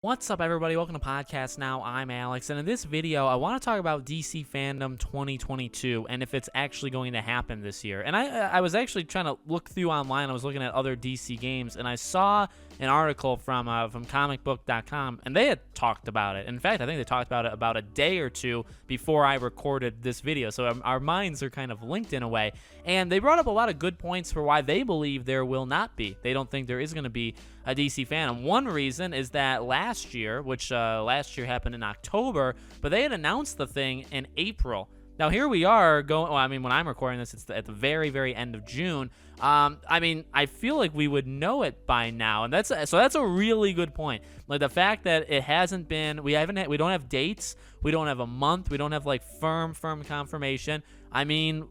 What's up, everybody? Welcome to Podcast Now. I'm Alex, and in this video, I want to talk about DC Fandom 2022 and if it's actually going to happen this year. And I was actually trying to look through online. I was looking at other DC games, and I saw an article from comicbook.com, and they had talked about it. In fact, I think they talked about it about a day or two before I recorded this video. So our minds are kind of linked in a way. And they brought up a lot of good points for why they believe there will not be. They don't think there is going to be a DC Fandom. One reason is that last year, which last year happened in October, but they had announced the thing in April. Now, here we are going, well, I mean, when I'm recording this, it's at the very, very end of June. I mean, I feel like we would know it by now, and that's a really good point. Like the fact that it hasn't been, we don't have dates, we don't have a month, we don't have like firm confirmation. I mean,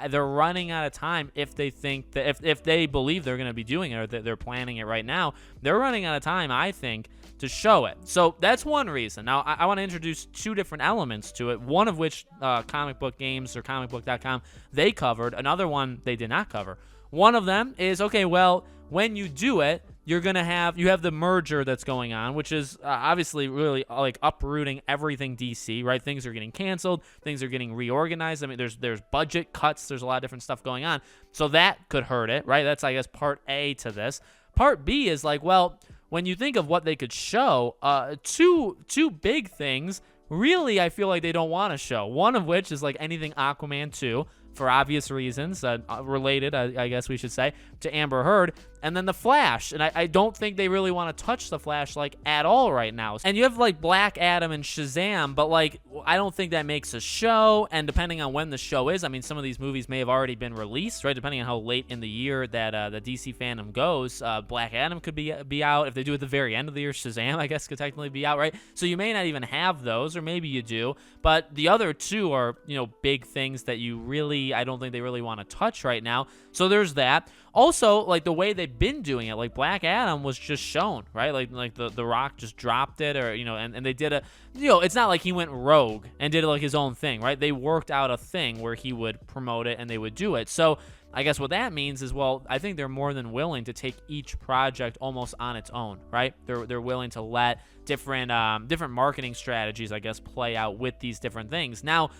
they're running out of time if they think that if they believe they're going to be doing it or that they're planning it right now. They're running out of time, I think, to show it. So that's one reason. Now, I want to introduce two different elements to it, one of which Comic Book Games or comicbook.com, they covered. Another one they did not cover. One of them is, okay, well, when you do it, you have the merger that's going on, which is obviously really like uprooting everything DC, right? Things are getting canceled, things are getting reorganized. I mean, there's budget cuts, there's a lot of different stuff going on. So that could hurt it, right? That's, I guess, part A to this. Part B is like, well, when you think of what they could show, two big things, really, I feel like they don't want to show. One of which is like anything Aquaman 2, for obvious reasons, related, I guess we should say, to Amber Heard, and then the Flash. And I don't think they really want to touch the Flash, like, at all right now. And you have, like, Black Adam and Shazam, but, like, I don't think that makes a show, and depending on when the show is, I mean, some of these movies may have already been released, right, depending on how late in the year that the DC Fandom goes. Black Adam could be out. If they do it at the very end of the year, Shazam, I guess, could technically be out, right? So you may not even have those, or maybe you do, but the other two are, big things that I don't think they really want to touch right now. So there's that. Also, like the way they've been doing it, like Black Adam was just shown, right? Like the Rock just dropped it, or and they did it's not like he went rogue and did like his own thing, right? They worked out a thing where he would promote it and they would do it. So I guess what that means is, well, I think they're more than willing to take each project almost on its own, right? They're willing to let different marketing strategies, I guess, play out with these different things. Now,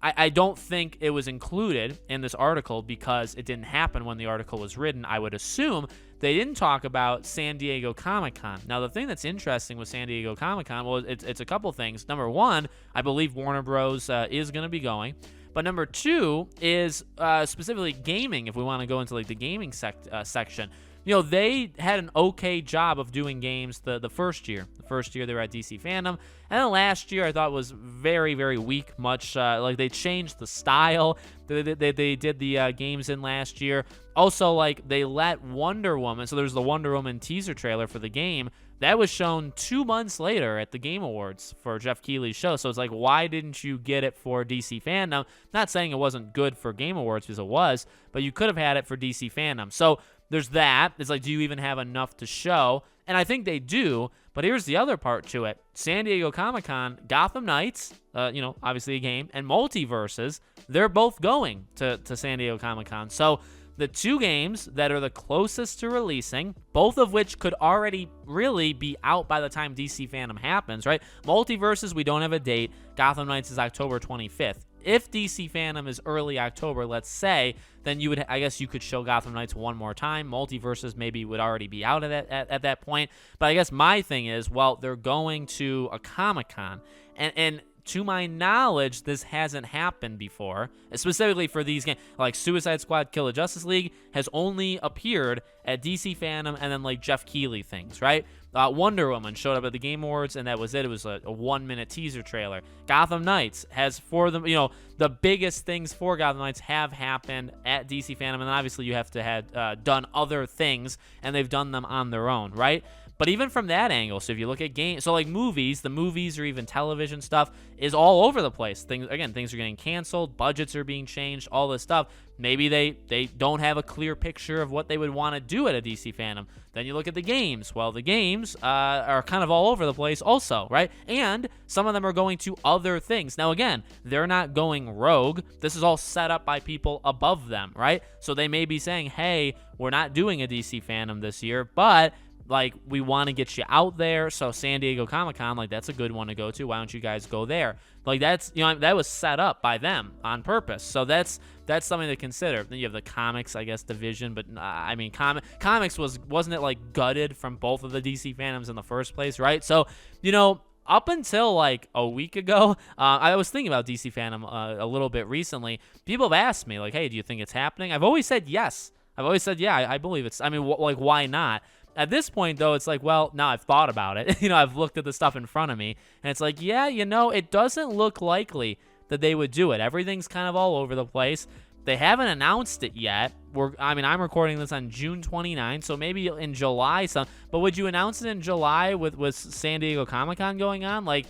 I don't think it was included in this article because it didn't happen when the article was written. I would assume they didn't talk about San Diego ComicCon. Now, the thing that's interesting with San Diego ComicCon, well, it's a couple things. Number one, I believe Warner Bros. Is going to be going. But number two is specifically gaming, if we want to go into like the gaming section. They had an okay job of doing games the first year. The first year they were at DC Fandom. And then last year I thought was very, very weak, much like they changed the style they did the games in last year. Also, like they let Wonder Woman, so there's the Wonder Woman teaser trailer for the game. That was shown 2 months later at the Game Awards for Jeff Keighley's show. So it's like, why didn't you get it for DC Fandom? Not saying it wasn't good for Game Awards, because it was, but you could have had it for DC Fandom. So there's that. It's like, do you even have enough to show? And I think they do, but here's the other part to it. San Diego Comic-Con, Gotham Knights, obviously a game, and Multiverses, they're both going to San Diego Comic-Con. So the two games that are the closest to releasing, both of which could already really be out by the time DC Fandom happens, right? Multiverses, we don't have a date. Gotham Knights is October 25th. If DC Fandom is early October, let's say, then I guess you could show Gotham Knights one more time. Multiverses maybe would already be out at that point. But I guess my thing is, well, they're going to a Comic-Con, and to my knowledge, this hasn't happened before, specifically for these games. Like Suicide Squad Kill the Justice League has only appeared at DC Fandom and then like Jeff Keighley things, right? Wonder Woman showed up at the Game Awards, and that was it. It was a 1-minute teaser trailer. Gotham Knights has, for them, the biggest things for Gotham Knights have happened at DC Fandom, and then obviously you have to have done other things, and they've done them on their own, right? But even from that angle, so if you look at games, so like movies, the movies or even television stuff is all over the place. Things are getting canceled, budgets are being changed, all this stuff. Maybe they don't have a clear picture of what they would want to do at a DC Fandom. Then you look at the games. Well, the games are kind of all over the place also, right? And some of them are going to other things. Now, again, they're not going rogue. This is all set up by people above them, right? So they may be saying, hey, we're not doing a DC Fandom this year, but like, we want to get you out there. So San Diego Comic-Con, like, that's a good one to go to. Why don't you guys go there? Like, that's, you know, that was set up by them on purpose. So that's something to consider. Then you have the comics, I guess, division, but I mean, comics wasn't it like gutted from both of the DC fandoms in the first place, right? So, you know, up until like a week ago, I was thinking about DC fandom a little bit recently. People have asked me, like, hey, do you think it's happening? I've always said yes. I've always said, yeah, I believe it's. I mean, like, why not? At this point, though, it's like, well, now I've thought about it. You know, I've looked at the stuff in front of me, and it's like, yeah, you know, it doesn't look likely that they would do it. Everything's kind of all over the place. They haven't announced it yet. I'm recording this on June 29th, so maybe in July. But would you announce it in July with San Diego Comic-Con going on? Like,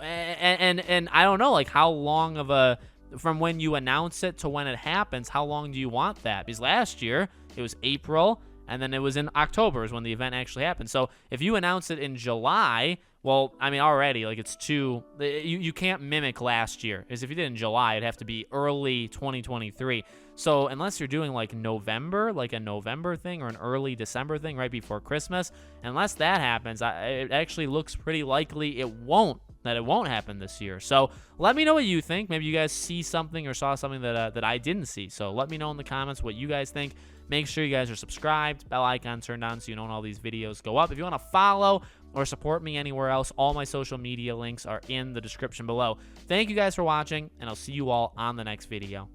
and I don't know, like, how long of a, from when you announce it to when it happens, how long do you want that? Because last year, it was April, and then it was in October is when the event actually happened. So if you announce it in July, well, I mean, already, like, it's too, you can't mimic last year. Because if you did in July, it'd have to be early 2023. So unless you're doing, like, November, like a November thing or an early December thing right before Christmas, unless that happens, it actually looks pretty likely it won't happen this year. So let me know what you think. Maybe you guys see something or saw something that I didn't see. So let me know in the comments what you guys think. Make sure you guys are subscribed, bell icon turned on so you know when all these videos go up. If you want to follow or support me anywhere else, all my social media links are in the description below. Thank you guys for watching, and I'll see you all on the next video.